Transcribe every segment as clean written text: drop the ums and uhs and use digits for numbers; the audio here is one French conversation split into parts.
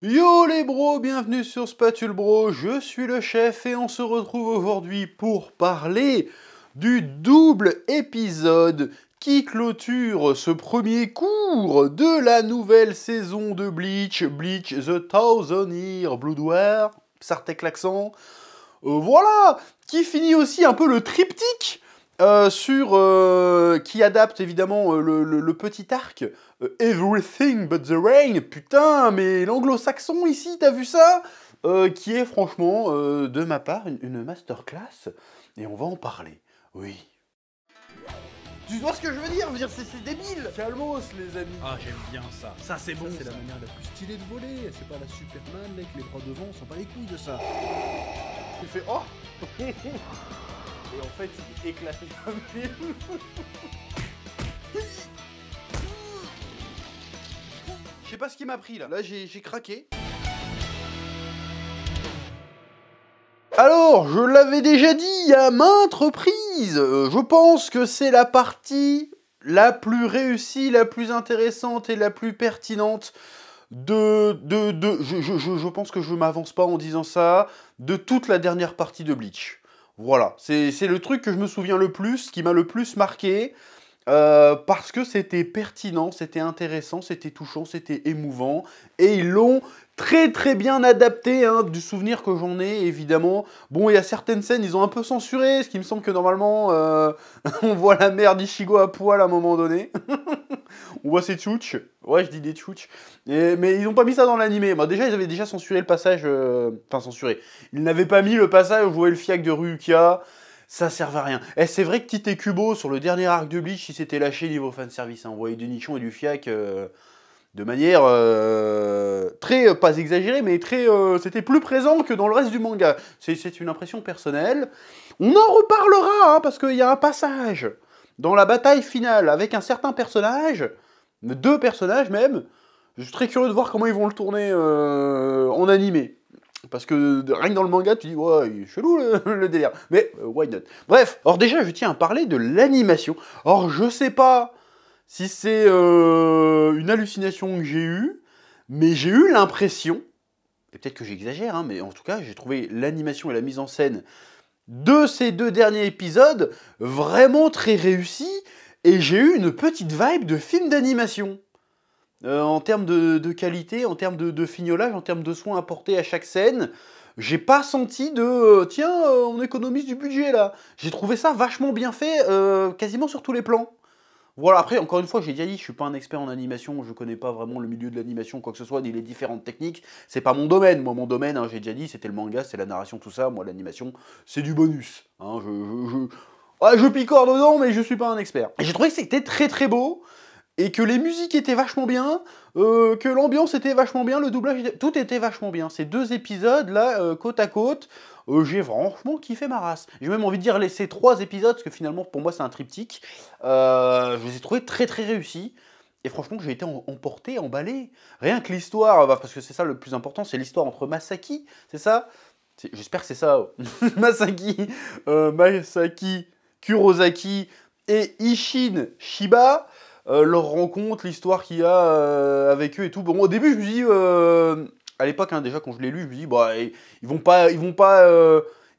Yo les bros, bienvenue sur Spatule Bro, je suis le chef et on se retrouve aujourd'hui pour parler du double épisode qui clôture ce premier cours de la nouvelle saison de Bleach, Bleach The Thousand Year Blood War, Sartek l'accent, voilà, qui finit aussi un peu le triptyque qui adapte évidemment le petit arc Everything But the Rain. Putain, mais l'anglo-saxon ici, t'as vu ça qui est franchement, de ma part, une masterclass. Et on va en parler, oui. Tu vois ce que je veux dire? Je veux dire, c'est débile. Calmos, les amis. Ah, j'aime bien ça. Ça, c'est bon. C'est la manière la plus stylée de voler. C'est pas la Superman avec les bras devant, on s'en bat les couilles de ça. Tu fais oh. Et en fait, il est éclaté comme film. Je sais pas ce qui m'a pris là. Là, j'ai craqué. Alors, je l'avais déjà dit à maintes reprises, je pense que c'est la partie la plus réussie, la plus intéressante et la plus pertinente je pense que je m'avance pas en disant ça, de toute la dernière partie de Bleach. Voilà, c'est le truc que je me souviens le plus, qui m'a le plus marqué, parce que c'était pertinent, c'était intéressant, c'était touchant, c'était émouvant, et ils l'ont très très bien adapté, hein, du souvenir que j'en ai, évidemment. Bon, il y a certaines scènes, ils ont un peu censuré, ce qui me semble que normalement, on voit la mère d'Ichigo à poil à un moment donné. On voit ses tchouches. Ouais, je dis des tchouches. Mais ils n'ont pas mis ça dans l'animé. Bah, déjà, ils avaient déjà censuré le passage... Enfin, censuré. Ils n'avaient pas mis le passage où je voyais le fiac de Rukia. Ça servait à rien. Et c'est vrai que Tite Kubo, sur le dernier arc de Bleach, il s'était lâché niveau fanservice. Hein. On voyait du nichon et du fiac de manière très, pas exagérée, mais très... c'était plus présent que dans le reste du manga. C'est une impression personnelle. On en reparlera, hein, parce qu'il y a un passage dans la bataille finale avec un certain personnage, deux personnages même. Je suis très curieux de voir comment ils vont le tourner en animé. Parce que rien que dans le manga, tu dis, ouais, il est chelou le délire. Mais why not? Bref, alors déjà, je tiens à parler de l'animation. Or, je sais pas si c'est une hallucination que j'ai eue, mais j'ai eu l'impression, et peut-être que j'exagère, hein, mais en tout cas, j'ai trouvé l'animation et la mise en scène de ces deux derniers épisodes vraiment très réussis, et j'ai eu une petite vibe de film d'animation. En termes de qualité, en termes de fignolage, en termes de soins apportés à chaque scène, j'ai pas senti de tiens, on économise du budget là. J'ai trouvé ça vachement bien fait, quasiment sur tous les plans. Voilà, après, encore une fois, j'ai déjà dit, je suis pas un expert en animation, je connais pas vraiment le milieu de l'animation, quoi que ce soit, ni les différentes techniques. C'est pas mon domaine. Moi, mon domaine, hein, j'ai déjà dit, c'était le manga, c'est la narration, tout ça. Moi, l'animation, c'est du bonus. Hein, je picore dedans, mais je suis pas un expert. Et j'ai trouvé que c'était très très beau. Et que les musiques étaient vachement bien, que l'ambiance était vachement bien, le doublage, tout était vachement bien. Ces deux épisodes là, côte à côte, j'ai franchement kiffé ma race. J'ai même envie de dire ces trois épisodes, parce que finalement pour moi c'est un triptyque, je les ai trouvés très très réussis. Et franchement j'ai été emporté, emballé. Rien que l'histoire, parce que c'est ça le plus important, c'est l'histoire entre Masaki, c'est ça? J'espère que c'est ça. Masaki, Kurosaki et Ishin Shiba. Leur rencontre, l'histoire qu'il y a avec eux et tout. Bon, au début, je me dis, à l'époque, hein, déjà quand je l'ai lu, je me dis, bah, il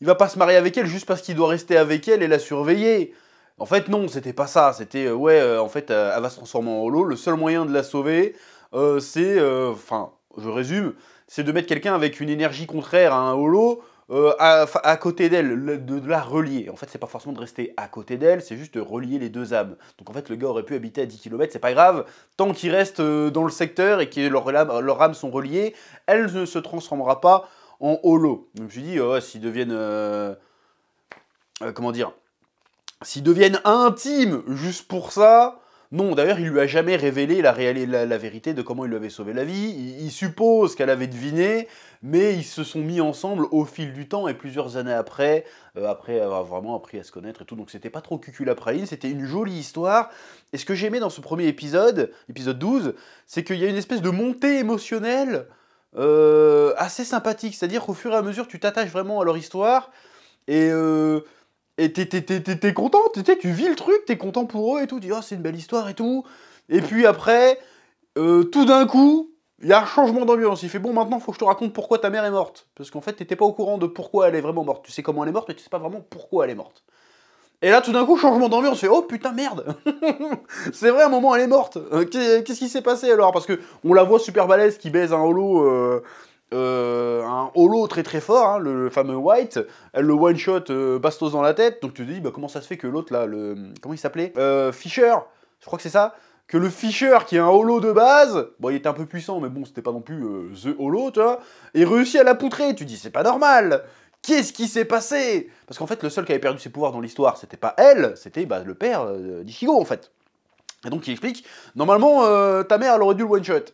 va pas se marier avec elle juste parce qu'il doit rester avec elle et la surveiller. En fait, non, c'était pas ça. C'était, en fait, elle va se transformer en holo. Le seul moyen de la sauver, c'est, enfin, je résume, c'est de mettre quelqu'un avec une énergie contraire à un holo à côté d'elle, de la relier. En fait, c'est pas forcément de rester à côté d'elle, c'est juste de relier les deux âmes. Donc en fait, le gars aurait pu habiter à 10 km, c'est pas grave, tant qu'il reste dans le secteur et que leurs âmes sont reliées, elle ne se transformera pas en holo. Donc je me suis dit, s'ils deviennent... comment dire? S'ils deviennent intimes juste pour ça... Non, d'ailleurs, il lui a jamais révélé la vérité de comment il lui avait sauvé la vie. Il suppose qu'elle avait deviné, mais ils se sont mis ensemble au fil du temps et plusieurs années après, après avoir vraiment appris à se connaître et tout. Donc c'était pas trop cuculapraline, c'était une jolie histoire. Et ce que j'aimais dans ce premier épisode, épisode 12, c'est qu'il y a une espèce de montée émotionnelle assez sympathique. C'est-à-dire qu'au fur et à mesure, tu t'attaches vraiment à leur histoire et... Et t'es content, tu vis le truc, t'es content pour eux et tout, tu dis oh c'est une belle histoire et tout. Et puis après, tout d'un coup, Il y a un changement d'ambiance. Il fait bon, maintenant, faut que je te raconte pourquoi ta mère est morte. Parce qu'en fait, t'étais pas au courant de pourquoi elle est vraiment morte. Tu sais comment elle est morte, mais tu sais pas vraiment pourquoi elle est morte. Et là, tout d'un coup, changement d'ambiance. Fait oh putain, merde. C'est vrai, à un moment, elle est morte. Qu'est-ce qui s'est passé alors? Parce que on la voit super balèze qui baise un holo très très fort, hein, le fameux White. Elle le one shot bastos dans la tête. Donc tu te dis, bah, comment ça se fait que l'autre là, comment il s'appelait, Fisher, je crois que c'est ça. Que le Fisher, qui est un holo de base, bon, il était un peu puissant, mais bon, c'était pas non plus The Holo, tu vois, et réussit à la poutrer. Tu dis, c'est pas normal. Qu'est-ce qui s'est passé? Parce qu'en fait, le seul qui avait perdu ses pouvoirs dans l'histoire, c'était pas elle, c'était bah, le père d'Ichigo, en fait. Et donc, il explique, normalement, ta mère, elle aurait dû le one-shot.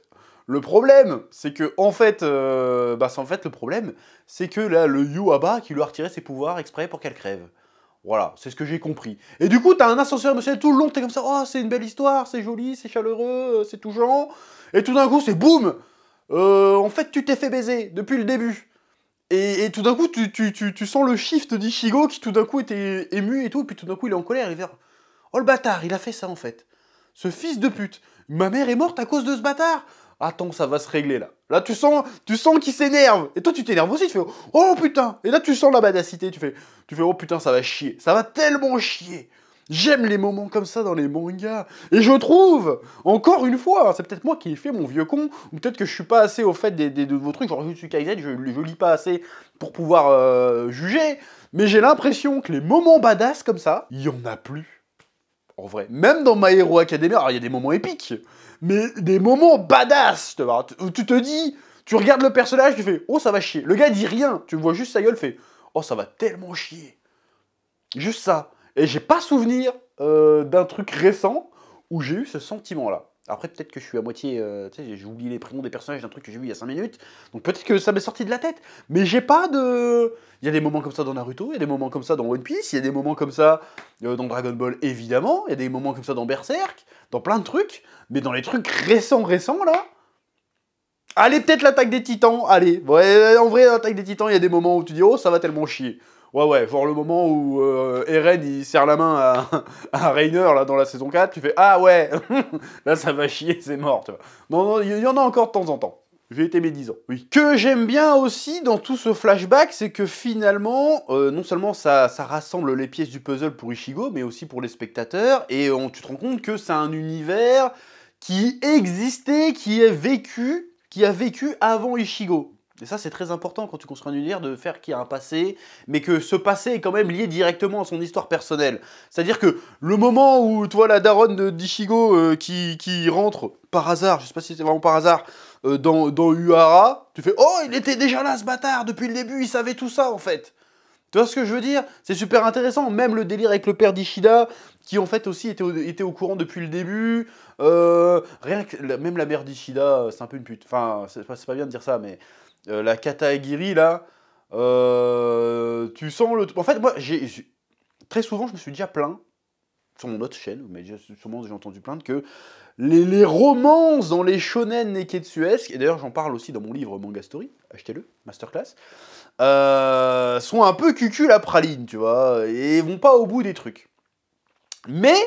Le problème, c'est que, en fait, le problème, c'est que là, le Yuaba qui lui a retiré ses pouvoirs exprès pour qu'elle crève. Voilà, c'est ce que j'ai compris. Et du coup, t'as un ascenseur émotionnel tout le long, t'es comme ça, oh, c'est une belle histoire, c'est joli, c'est chaleureux, c'est touchant. Et tout d'un coup, c'est boum. En fait, tu t'es fait baiser depuis le début. Et tout d'un coup, tu sens le shift d'Ichigo qui tout d'un coup était ému et tout, et puis tout d'un coup, il est en colère, il va dire, oh le bâtard, il a fait ça en fait. Ce fils de pute. Ma mère est morte à cause de ce bâtard. Attends, ça va se régler là. Là, tu sens qu'il s'énerve. Et toi, tu t'énerves aussi. Tu fais oh putain. Et là, tu sens la badacité. Tu fais oh putain, ça va chier. Ça va tellement chier. J'aime les moments comme ça dans les mangas. Et je trouve, encore une fois, c'est peut-être moi qui ai fait mon vieux con, ou peut-être que je suis pas assez au fait de vos trucs, genre Jujutsu Kaisen, je lis pas assez pour pouvoir juger, mais j'ai l'impression que les moments badass comme ça, il y en a plus. En vrai, même dans My Hero Academia, alors il y a des moments épiques, mais des moments badass, où tu te dis, tu regardes le personnage, tu fais « Oh, ça va chier ». Le gars dit rien, tu vois juste sa gueule, fait « Oh, ça va tellement chier ». Juste ça. Et j'ai pas souvenir d'un truc récent où j'ai eu ce sentiment-là. Après, peut-être que je suis à moitié... tu sais, j'ai oublié les prénoms des personnages d'un truc que j'ai vu il y a 5 minutes. Donc peut-être que ça m'est sorti de la tête. Mais j'ai pas de... Il y a des moments comme ça dans Naruto, il y a des moments comme ça dans One Piece, il y a des moments comme ça dans Dragon Ball, évidemment. Il y a des moments comme ça dans Berserk, dans plein de trucs. Mais dans les trucs récents, là... Allez, peut-être l'attaque des titans, allez. Ouais, en vrai, l'attaque des titans, il y a des moments où tu dis « Oh, ça va tellement chier ». Ouais, genre le moment où Eren, il serre la main à Reiner, là, dans la saison 4, tu fais « Ah ouais, là, ça va chier, c'est mort, tu vois. » Non, il y en a encore de temps en temps. J'ai été médisant, oui. Que j'aime bien aussi dans tout ce flashback, c'est que finalement, non seulement ça rassemble les pièces du puzzle pour Ichigo, mais aussi pour les spectateurs, et tu te rends compte que c'est un univers qui existait, qui a vécu avant Ichigo. Et ça, c'est très important quand tu construis un univers, de faire qu'il y a un passé, mais que ce passé est quand même lié directement à son histoire personnelle. C'est-à-dire que le moment où, tu vois, la daronne d'Ichigo qui rentre par hasard, je sais pas si c'est vraiment par hasard, dans Uehara, tu fais « Oh, il était déjà là, ce bâtard, depuis le début, il savait tout ça, en fait !» Tu vois ce que je veux dire? C'est super intéressant, même le délire avec le père d'Ishida, qui en fait aussi était au courant depuis le début. Rien que, même la mère d'Ishida, c'est un peu une pute. Enfin, c'est pas bien de dire ça, mais la Katagiri, là, tu sens le... En fait, moi, très souvent, je me suis déjà plaint, sur mon autre chaîne, mais sûrement j'ai entendu plaindre, que les romances dans les shonen neketsuesques, et d'ailleurs j'en parle aussi dans mon livre Manga Story, achetez-le, masterclass, sont un peu cucul à praline, tu vois, et vont pas au bout des trucs. Mais,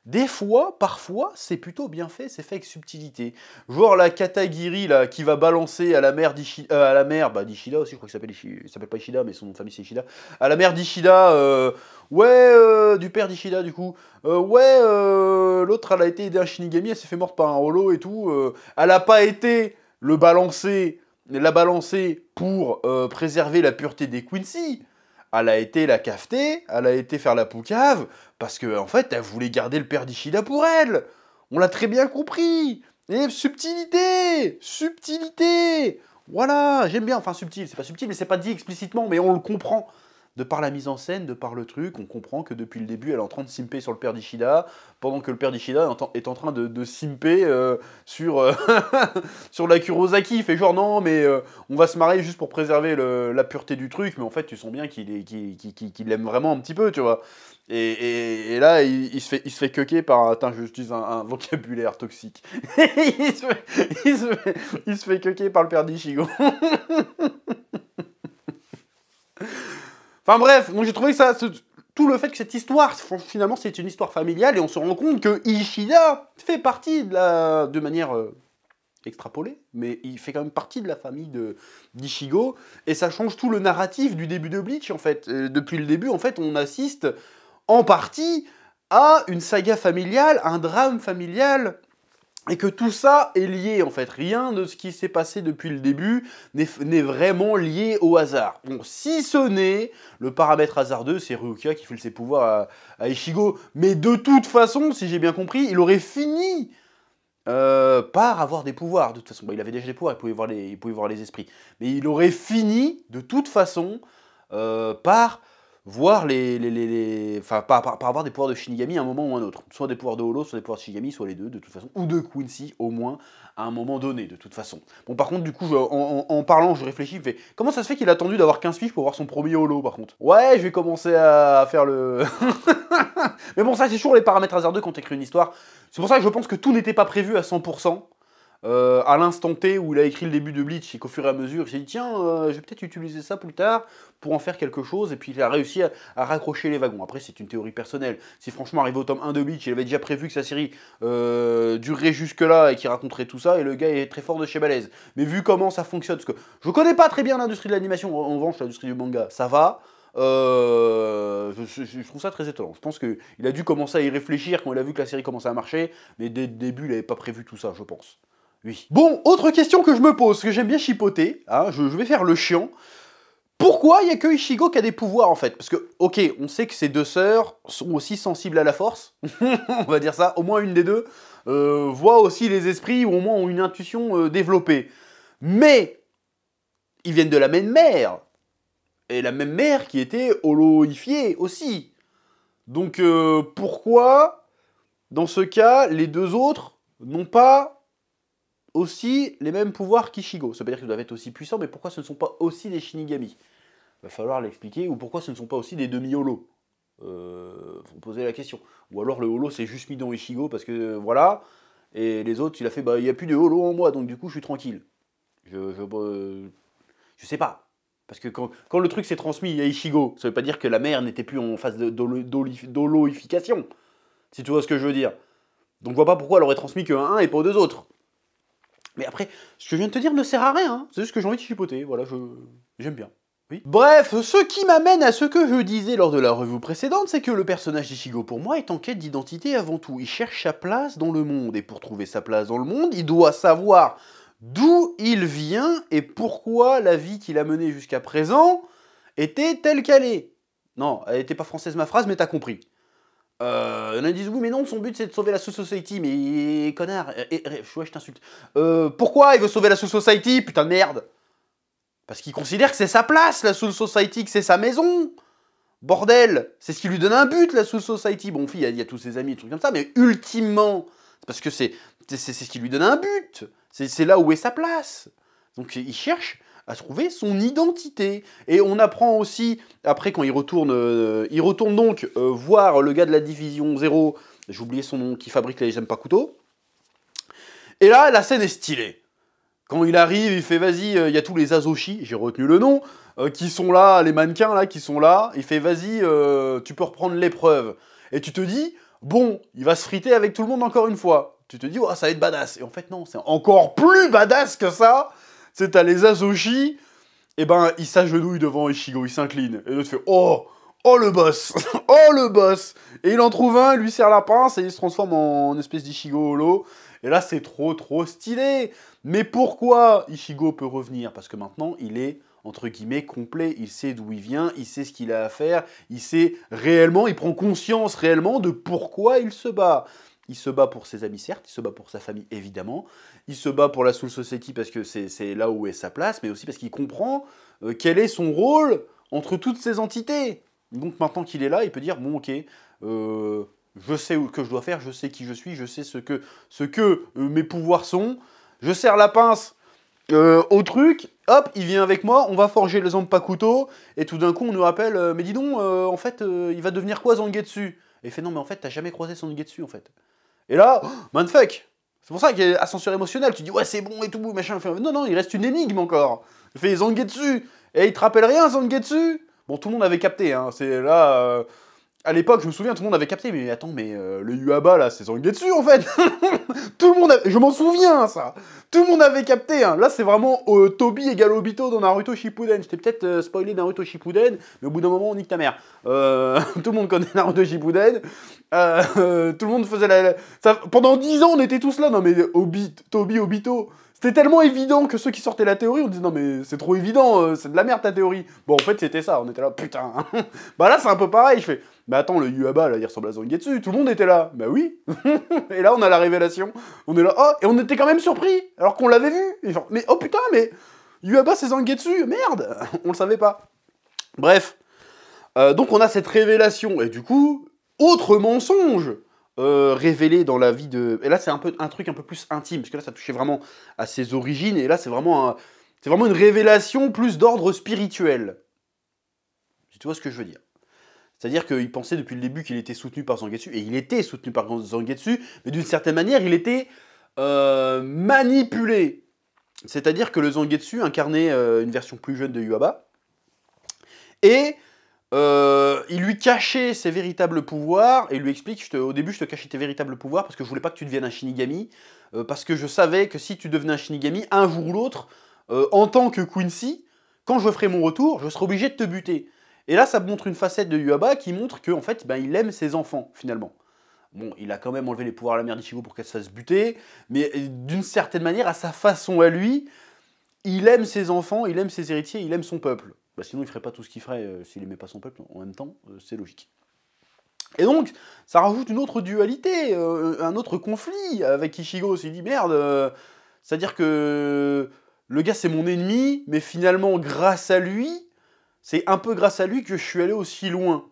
des fois, parfois, c'est plutôt bien fait, c'est fait avec subtilité. Genre la Katagiri, là, qui va balancer à la mère d'Ishida aussi, je crois qu'il s'appelle pas Ishida, mais son nom de famille c'est Ishida, à la mère d'Ishida, du père d'Ishida, du coup, l'autre, elle a été aidée à un Shinigami, elle s'est fait morte par un holo et tout, elle a pas été la balancer pour préserver la pureté des Quincy. Elle a été la cafeter, elle a été faire la poucave, parce qu'en fait, elle voulait garder le père d'Ishida pour elle. On l'a très bien compris. Et subtilité. Voilà, j'aime bien, enfin subtil, c'est pas subtil, mais c'est pas dit explicitement, mais on le comprend. De par la mise en scène, de par le truc, on comprend que depuis le début, elle est en train de simper sur le père d'Ishida, pendant que le père d'Ishida est en train de simper sur, sur la Kurosaki. Il fait genre non, mais on va se marier juste pour préserver la pureté du truc, mais en fait, tu sens bien qu'il l'aime vraiment un petit peu, tu vois. Et là, il se fait queuquer par... Attends, j'utilise un vocabulaire toxique. il se fait queuquer par le père d'Ichigo. Enfin bref, donc j'ai trouvé que ça... Tout le fait que cette histoire, finalement, c'est une histoire familiale, et on se rend compte que Ishida fait partie de manière extrapolé, mais il fait quand même partie de la famille d'Ichigo, et ça change tout le narratif du début de Bleach, en fait. Depuis le début, en fait, on assiste en partie à une saga familiale, un drame familial, et que tout ça est lié, en fait. Rien de ce qui s'est passé depuis le début n'est vraiment lié au hasard. Bon, si ce n'est le paramètre hasardeux, c'est Rukia qui file ses pouvoirs à Ichigo. Mais de toute façon, si j'ai bien compris, il aurait fini par avoir des pouvoirs. De toute façon, bon, il avait déjà des pouvoirs, il pouvait voir les esprits. Mais il aurait fini, de toute façon, par voir enfin, par avoir des pouvoirs de Shinigami à un moment ou un autre. Soit des pouvoirs de Holo, soit des pouvoirs de Shinigami, soit les deux, de toute façon. Ou de Quincy, au moins, à un moment donné, de toute façon. Bon, par contre, du coup, en parlant, je réfléchis, je fais, comment ça se fait qu'il a attendu d'avoir 15 piges pour voir son premier Holo, par contre? Ouais, je vais commencer à faire le... Mais bon, ça, c'est toujours les paramètres hasardeux quand t'écris une histoire. C'est pour ça que je pense que tout n'était pas prévu à 100%. À l'instant T où il a écrit le début de Bleach et qu'au fur et à mesure il s'est dit tiens je vais peut-être utiliser ça plus tard pour en faire quelque chose, et puis il a réussi à raccrocher les wagons. Après c'est une théorie personnelle, si franchement arrivé au tome 1 de Bleach il avait déjà prévu que sa série durerait jusque là et qu'il raconterait tout ça, et le gars est très fort de chez Balèze, mais vu comment ça fonctionne, parce que je connais pas très bien l'industrie de l'animation, en revanche l'industrie du manga ça va, je trouve ça très étonnant. Je pense qu'il a dû commencer à y réfléchir quand il a vu que la série commençait à marcher, mais dès le début il n'avait pas prévu tout ça, je pense. Oui. Bon, autre question que je me pose, que j'aime bien chipoter, hein, je vais faire le chiant. Pourquoi il n'y a que Ichigo qui a des pouvoirs en fait? Parce que, ok, on sait que ces deux sœurs sont aussi sensibles à la force, on va dire ça, au moins une des deux, voit aussi les esprits, ou au moins ont une intuition développée. Mais, ils viennent de la même mère, et la même mère qui était holoifiée aussi. Donc, pourquoi, dans ce cas, les deux autres n'ont pas aussi les mêmes pouvoirs qu'Ichigo? Ça veut dire qu'ils doivent être aussi puissants, mais pourquoi ce ne sont pas aussi des Shinigami? Il va falloir l'expliquer. Ou pourquoi ce ne sont pas aussi des demi-holos? Faut poser la question. Ou alors le holo c'est juste mis dans Ichigo parce que voilà, et les autres il a fait bah il n'y a plus de holo en moi donc du coup je suis tranquille. Je sais pas. Parce que quand le truc s'est transmis à Ichigo, ça veut pas dire que la mère n'était plus en phase d'holoification. Si tu vois ce que je veux dire. Donc je vois pas pourquoi elle aurait transmis que un et pas aux deux autres. Mais après, ce que je viens de te dire ne sert à rien, hein. C'est juste que j'ai envie de chipoter, voilà, j'aime bien. Oui. Bref, ce qui m'amène à ce que je disais lors de la revue précédente, c'est que le personnage d'Ichigo pour moi est en quête d'identité avant tout. Il cherche sa place dans le monde, et pour trouver sa place dans le monde, il doit savoir d'où il vient et pourquoi la vie qu'il a menée jusqu'à présent était telle qu'elle est. Non, elle était pas française ma phrase, mais t'as compris. Il y en a qui disent oui mais non, son but c'est de sauver la Soul Society, mais connard, ouais je t'insulte. Pourquoi il veut sauver la Soul Society, putain de merde? Parce qu'il considère que c'est sa place, la Soul Society, que c'est sa maison. Bordel, c'est ce qui lui donne un but, la Soul Society. Bon, il y a tous ses amis, des trucs comme ça, mais ultimement, c'est parce que c'est ce qui lui donne un but. C'est là où est sa place. Donc il cherche à trouver son identité. Et on apprend aussi, après quand il retourne donc voir le gars de la division 0, j'ai oublié son nom, qui fabrique les Zanpakuto. Et là, la scène est stylée. Quand il arrive, il fait vas-y, il y a tous les Azoshi, j'ai retenu le nom, qui sont là, les mannequins là, qui sont là. Il fait vas-y, tu peux reprendre l'épreuve. Et tu te dis, bon, il va se friter avec tout le monde encore une fois. Tu te dis, oh, ça va être badass. Et en fait, non, c'est encore plus badass que ça. C'est t'as les Azoshi, et ben il s'agenouille devant Ichigo, il s'incline. Et l'autre fait oh le boss, oh le boss. Et il en trouve un, il lui serre la pince et il se transforme en espèce d'Ichigo holo. Et là c'est trop stylé. Mais pourquoi Ichigo peut revenir? Parce que maintenant il est entre guillemets complet, il sait d'où il vient, il sait ce qu'il a à faire, il sait réellement, il prend conscience réellement de pourquoi il se bat. Il se bat pour ses amis, certes, il se bat pour sa famille, évidemment. Il se bat pour la Soul Society parce que c'est là où est sa place, mais aussi parce qu'il comprend quel est son rôle entre toutes ces entités. Donc maintenant qu'il est là, il peut dire, bon ok, je sais ce que je dois faire, je sais qui je suis, je sais ce que mes pouvoirs sont. Je serre la pince au truc, hop, il vient avec moi, on va forger les Zanpakuto, et tout d'un coup on nous rappelle, mais dis donc, en fait, il va devenir quoi Zangetsu? Et il fait, non mais en fait, t'as jamais croisé Zangetsu en fait. Et là, mindfuck. C'est pour ça qu'il y a ascenseur émotionnel. Tu dis, ouais, c'est bon et tout, machin. Non, il reste une énigme encore. Il fait Zangetsu. Et il te rappelle rien, Zangetsu? Bon, tout le monde avait capté, hein. C'est là... à l'époque, je me souviens, tout le monde avait capté, mais attends, mais le Yuaba, là, c'est Zangetsu, en fait. Tout le monde je m'en souviens, ça. Tout le monde avait capté, hein. Là, c'est vraiment Tobi égale Obito dans Naruto Shippuden. J'étais peut-être spoilé Naruto Shippuden, mais au bout d'un moment, on nique ta mère. Tout le monde connaît Naruto Shippuden. Tout le monde faisait ça, pendant 10 ans, on était tous là. Non, mais Tobi, Obito... C'était tellement évident que ceux qui sortaient la théorie, on disait non mais c'est trop évident, c'est de la merde ta théorie. Bon en fait c'était ça, on était là, putain. Bah là c'est un peu pareil, je fais, mais attends le Yuaba là il ressemble à Zangetsu, tout le monde était là. Bah oui. Et là on a la révélation, on est là, oh, et on était quand même surpris, alors qu'on l'avait vu. Et genre, mais oh putain mais Yuaba c'est Zangetsu, merde, on le savait pas. Bref, donc on a cette révélation, et du coup, autre mensonge révélé dans la vie de... Et là, c'est un truc un peu plus intime, parce que là, ça touchait vraiment à ses origines, et là, c'est vraiment une révélation plus d'ordre spirituel. Tu vois ce que je veux dire? C'est-à-dire qu'il pensait depuis le début qu'il était soutenu par Zangetsu, et il était soutenu par Zangetsu, mais d'une certaine manière, il était manipulé. C'est-à-dire que le Zangetsu incarnait une version plus jeune de Yuaba, et... il lui cachait ses véritables pouvoirs et il lui explique, au début je te cachais tes véritables pouvoirs parce que je voulais pas que tu deviennes un Shinigami, parce que je savais que si tu devenais un Shinigami, un jour ou l'autre, en tant que Quincy, quand je ferai mon retour, je serai obligé de te buter. Et là ça montre une facette de Yuaba qui montre qu'en fait, ben, il aime ses enfants, finalement. Bon, il a quand même enlevé les pouvoirs à la mère d'Ichigo pour qu'elle se fasse buter, mais d'une certaine manière, à sa façon à lui, il aime ses enfants, il aime ses héritiers, il aime son peuple. Bah sinon, il ferait pas tout ce qu'il ferait s'il aimait pas son peuple. En même temps, c'est logique. Et donc, ça rajoute une autre dualité, un autre conflit avec Ichigo. Il dit merde, c'est-à-dire que le gars c'est mon ennemi, mais finalement, grâce à lui, c'est un peu grâce à lui que je suis allé aussi loin.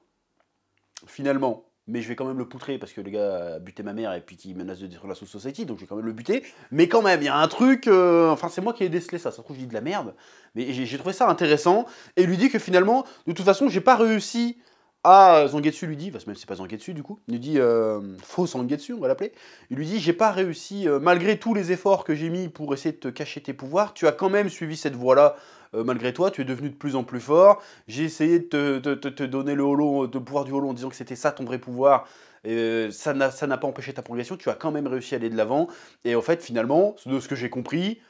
Finalement. Mais je vais quand même le poutrer parce que le gars a buté ma mère et puis qu'il menace de détruire la Soul Society, donc je vais quand même le buter. Mais quand même, il y a un truc... Enfin, c'est moi qui ai décelé ça, ça se trouve, je dis de la merde. Mais j'ai trouvé ça intéressant. Et il lui dit que finalement, de toute façon, j'ai pas réussi à... Zangetsu lui dit, parce que même c'est pas Zangetsu du coup, il lui dit... faux Zangetsu, on va l'appeler. Il lui dit, j'ai pas réussi, malgré tous les efforts que j'ai mis pour essayer de te cacher tes pouvoirs, tu as quand même suivi cette voie-là. Malgré toi, tu es devenu de plus en plus fort. J'ai essayé de te donner le holo, de pouvoir du holo en disant que c'était ça ton vrai pouvoir. Ça n'a pas empêché ta progression. Tu as quand même réussi à aller de l'avant. Et en fait, finalement, de ce que j'ai compris,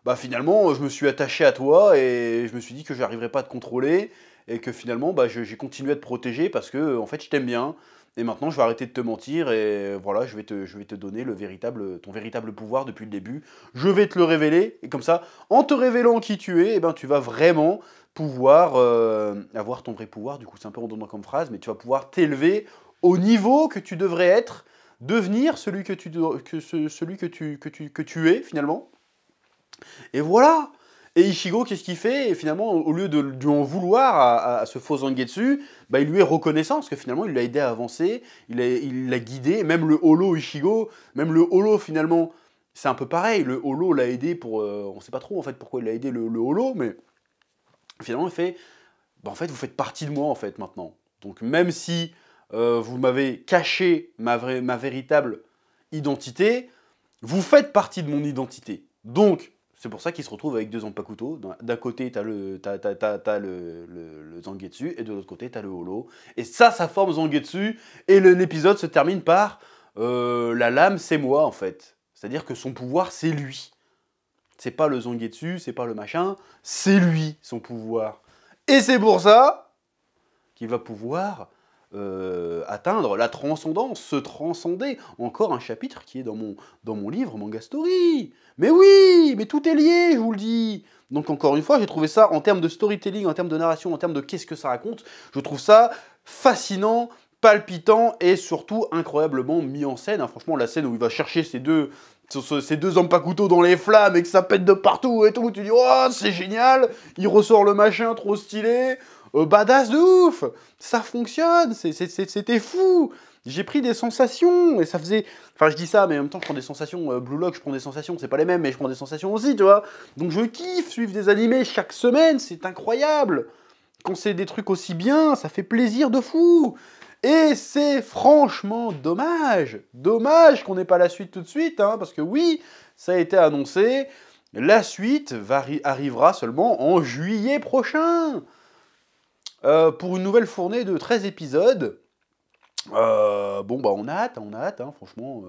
bah finalement, je me suis attaché à toi et je me suis dit que je n'arriverais pas à te contrôler et que finalement, bah, j'ai continué à te protéger parce que en fait, je t'aime bien. Et maintenant, je vais arrêter de te mentir et voilà, je vais te donner ton véritable pouvoir depuis le début. Je vais te le révéler et comme ça, en te révélant qui tu es, eh ben, tu vas vraiment pouvoir avoir ton vrai pouvoir. Du coup, c'est un peu redondant comme phrase, mais tu vas pouvoir t'élever au niveau que tu devrais être, devenir celui que tu es finalement. Et voilà. Et Ichigo, qu'est-ce qu'il fait? Et finalement, au lieu de lui en vouloir à ce faux Zangetsu, bah, il lui est reconnaissant, parce que finalement, il l'a aidé à avancer, il l'a guidé, même le holo Ichigo, même le holo, finalement, c'est un peu pareil, le holo l'a aidé pour... on sait pas trop, en fait, pourquoi il a aidé le holo, mais finalement, il fait... Bah, en fait, vous faites partie de moi, en fait, maintenant. Donc, même si vous m'avez caché ma véritable identité, vous faites partie de mon identité. Donc... C'est pour ça qu'il se retrouve avec deux Zanpakuto. D'un côté, t'as le Zangetsu, et de l'autre côté, t'as le holo. Et ça forme Zangetsu, et l'épisode se termine par la lame, c'est moi, en fait. C'est-à-dire que son pouvoir, c'est lui. C'est pas le Zangetsu, c'est pas le machin, c'est lui, son pouvoir. Et c'est pour ça qu'il va pouvoir atteindre la transcendance, se transcender. Encore un chapitre qui est dans mon livre Manga Story. Mais oui, mais tout est lié, je vous le dis. Donc encore une fois, j'ai trouvé ça en termes de storytelling, en termes de narration, en termes de qu'est-ce que ça raconte, je trouve ça fascinant, palpitant et surtout incroyablement mis en scène. Hein, franchement, la scène où il va chercher ces deux Zanpakuto dans les flammes et que ça pète de partout et tout, tu dis « Oh, c'est génial !» Il ressort le machin, trop stylé. Badass de ouf. Ça fonctionne, c'était fou. J'ai pris des sensations, et ça faisait... Enfin, je dis ça, mais en même temps, je prends des sensations. Blue Lock, je prends des sensations, c'est pas les mêmes, mais je prends des sensations aussi, tu vois. Donc je kiffe suivre des animés chaque semaine, c'est incroyable. Quand c'est des trucs aussi bien, ça fait plaisir de fou. Et c'est franchement dommage. Dommage qu'on n'ait pas la suite tout de suite, hein, parce que oui, ça a été annoncé. La suite arrivera seulement en juillet prochain. Pour une nouvelle fournée de 13 épisodes. Bon, bah, on a hâte, hein, franchement,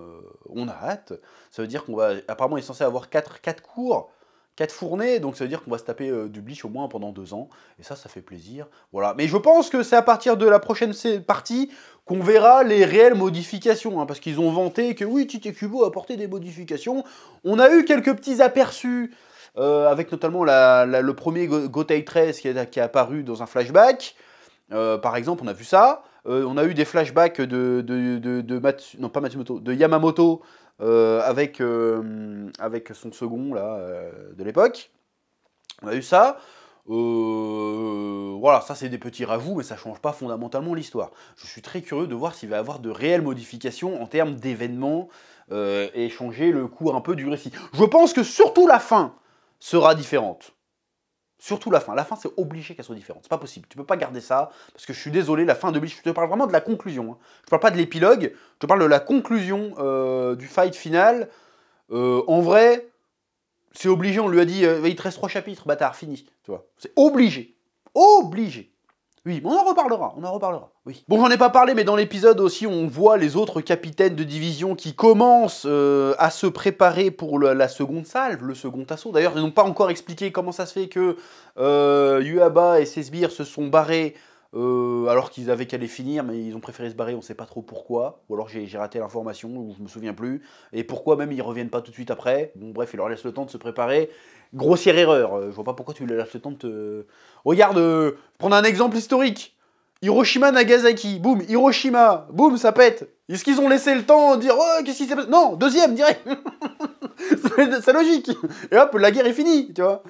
on a hâte. Ça veut dire qu'on va apparemment, il est censé avoir 4 cours, 4 fournées, donc ça veut dire qu'on va se taper, du Bleach au moins pendant 2 ans et ça fait plaisir, voilà. Mais je pense que c'est à partir de la prochaine partie qu'on verra les réelles modifications, hein, parce qu'ils ont vanté que oui, Tite Kubo a apporté des modifications. On a eu quelques petits aperçus, avec notamment le premier Gotei 13 qui est apparu dans un flashback. Par exemple, on a vu ça. On a eu des flashbacks non, pas Matsumoto, de Yamamoto avec son second là, de l'époque. On a eu ça. Voilà, ça c'est des petits rajouts, mais ça change pas fondamentalement l'histoire. Je suis très curieux de voir s'il va y avoir de réelles modifications en termes d'événements et changer le cours un peu du récit. Je pense que surtout la fin sera différente. Surtout la fin. La fin, c'est obligé qu'elle soit différente. C'est pas possible. Tu peux pas garder ça. Parce que je suis désolé, la fin de Bleach, je te parle vraiment de la conclusion. Hein. Je te parle pas de l'épilogue. Je te parle de la conclusion du fight final. En vrai, c'est obligé. On lui a dit, il te reste 3 chapitres, bâtard, fini. Tu vois. C'est obligé. Obligé. Oui, mais on en reparlera, oui. Bon, j'en ai pas parlé, mais dans l'épisode aussi, on voit les autres capitaines de division qui commencent à se préparer pour la seconde salve, le second assaut. D'ailleurs, ils n'ont pas encore expliqué comment ça se fait que Yuaba et ses sbires se sont barrés alors qu'ils avaient qu'à les finir, mais ils ont préféré se barrer, on sait pas trop pourquoi. Ou alors j'ai raté l'information, ou je me souviens plus. Et pourquoi même ils reviennent pas tout de suite après. Bon, bref, ils leur laissent le temps de se préparer. Grossière erreur, je vois pas pourquoi tu leur laisses le temps de te... Regarde, prendre un exemple historique. Hiroshima, Nagasaki, boum, Hiroshima, boum, ça pète. Est-ce qu'ils ont laissé le temps de dire, oh, qu'est-ce qui s'est passé? Non, deuxième, direct. C'est logique. Et hop, la guerre est finie, tu vois.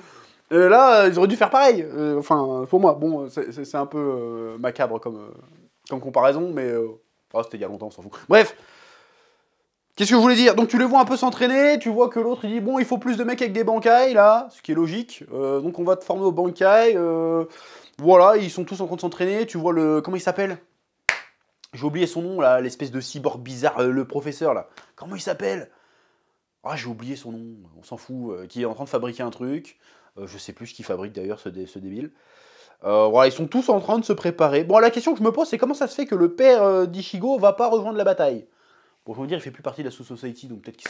Là, ils auraient dû faire pareil. Enfin, pour moi, bon, c'est un peu macabre comme comparaison, mais oh, c'était il y a longtemps, on s'en fout. Bref. Qu'est-ce que je voulais dire? Donc tu les vois un peu s'entraîner, tu vois que l'autre il dit bon il faut plus de mecs avec des bankai là, ce qui est logique, donc on va te former au bankai, voilà, ils sont tous en train de s'entraîner, tu vois le... Comment il s'appelle? J'ai oublié son nom là, l'espèce de cyborg bizarre, le professeur là, comment il s'appelle? Ah j'ai oublié son nom, on s'en fout, qui est en train de fabriquer un truc, je sais plus ce qu'il fabrique d'ailleurs ce débile. Voilà, ils sont tous en train de se préparer. Bon la question que je me pose c'est comment ça se fait que le père d'Ichigo va pas rejoindre la bataille? Bon, je veux dire, il fait plus partie de la Society, donc peut-être qu'il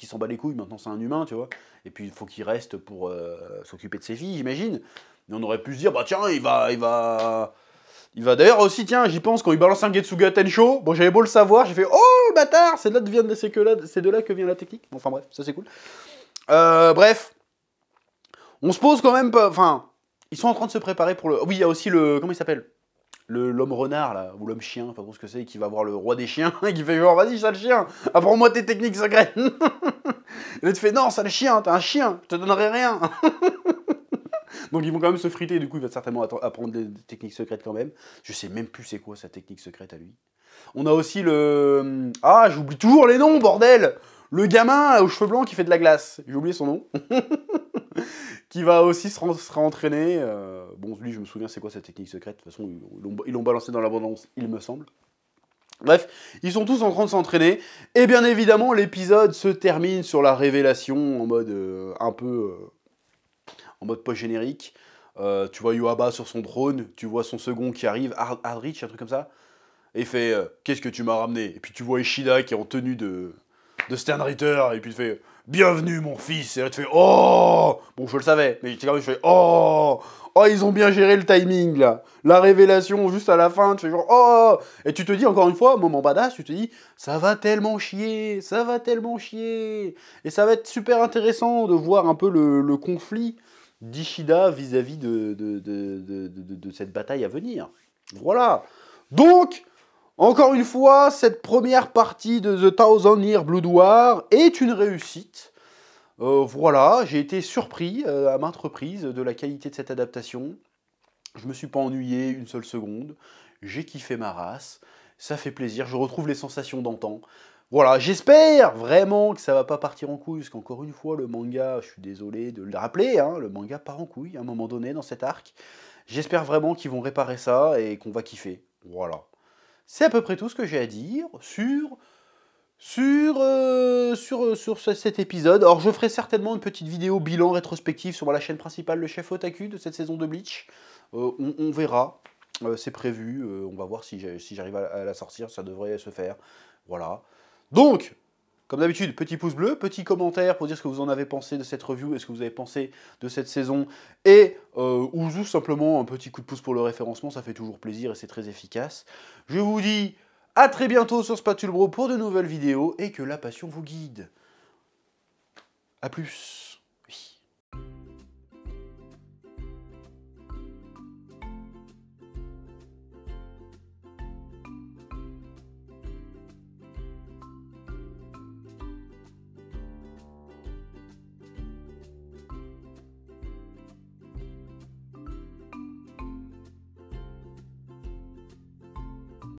s'en bat les couilles, maintenant c'est un humain, tu vois. Et puis il faut qu'il reste pour s'occuper de ses filles, j'imagine. Mais on aurait pu se dire, bah tiens, il va d'ailleurs aussi, tiens, j'y pense, quand il balance un Getsuga Tensho, bon, j'avais beau le savoir, j'ai fait, oh, bâtard, c'est de là que vient la technique. Bon, enfin bref, ça c'est cool. Bref, on se pose quand même pas, enfin, ils sont en train de se préparer pour le... Oui, il y a aussi le... Comment il s'appelle? L'homme renard, là, ou l'homme chien, pas trop ce que c'est, qui va voir le roi des chiens, et qui fait genre, vas-y, sale chien, apprends-moi tes techniques secrètes. Et là, tu fais, non, sale chien, t'es un chien, je te donnerai rien. Donc ils vont quand même se friter, du coup, il va certainement apprendre des techniques secrètes quand même. Je sais même plus c'est quoi sa technique secrète à lui. On a aussi le... Ah, j'oublie toujours les noms, bordel! Le gamin aux cheveux blancs qui fait de la glace. J'ai oublié son nom. Qui va aussi se réentraîner. Bon, lui, je me souviens, c'est quoi sa technique secrète. De toute façon, ils l'ont balancé dans l'abondance, il me semble. Bref, ils sont tous en train de s'entraîner. Et bien évidemment, l'épisode se termine sur la révélation en mode un peu... en mode post-générique. Tu vois Yuaba sur son drone, tu vois son second qui arrive, Hardreach, un truc comme ça. Et il fait qu'est-ce que tu m'as ramené? Et puis tu vois Ishida qui est en tenue de Sternritter, et puis il fait bienvenue mon fils. Et là tu fais oh. Bon, je le savais, mais quand même je fais oh. Oh, ils ont bien géré le timing là. La révélation juste à la fin, tu fais genre oh. Et tu te dis encore une fois, moment badass, tu te dis ça va tellement chier, ça va tellement chier. Et ça va être super intéressant de voir un peu le conflit d'Ishida vis-à-vis de cette bataille à venir. Voilà. Donc, encore une fois, cette première partie de The Thousand Year Blood War est une réussite. Voilà, j'ai été surpris à maintes reprises de la qualité de cette adaptation. Je me suis pas ennuyé une seule seconde. J'ai kiffé ma race. Ça fait plaisir. Je retrouve les sensations d'antan. Voilà, j'espère vraiment que ça va pas partir en couille, parce qu'encore une fois, le manga, je suis désolé de le rappeler, hein, le manga part en couille à un moment donné dans cet arc. J'espère vraiment qu'ils vont réparer ça et qu'on va kiffer. Voilà. C'est à peu près tout ce que j'ai à dire sur cet épisode. Alors je ferai certainement une petite vidéo bilan rétrospective sur la chaîne principale, le chef Otaku de cette saison de Bleach. On verra. c'est prévu, on va voir si j'arrive à la sortir, ça devrait se faire. Voilà. Donc, comme d'habitude, petit pouce bleu, petit commentaire pour dire ce que vous en avez pensé de cette review et ce que vous avez pensé de cette saison. Et ou juste simplement un petit coup de pouce pour le référencement, ça fait toujours plaisir et c'est très efficace. Je vous dis à très bientôt sur Spatule Bro pour de nouvelles vidéos et que la passion vous guide. A plus.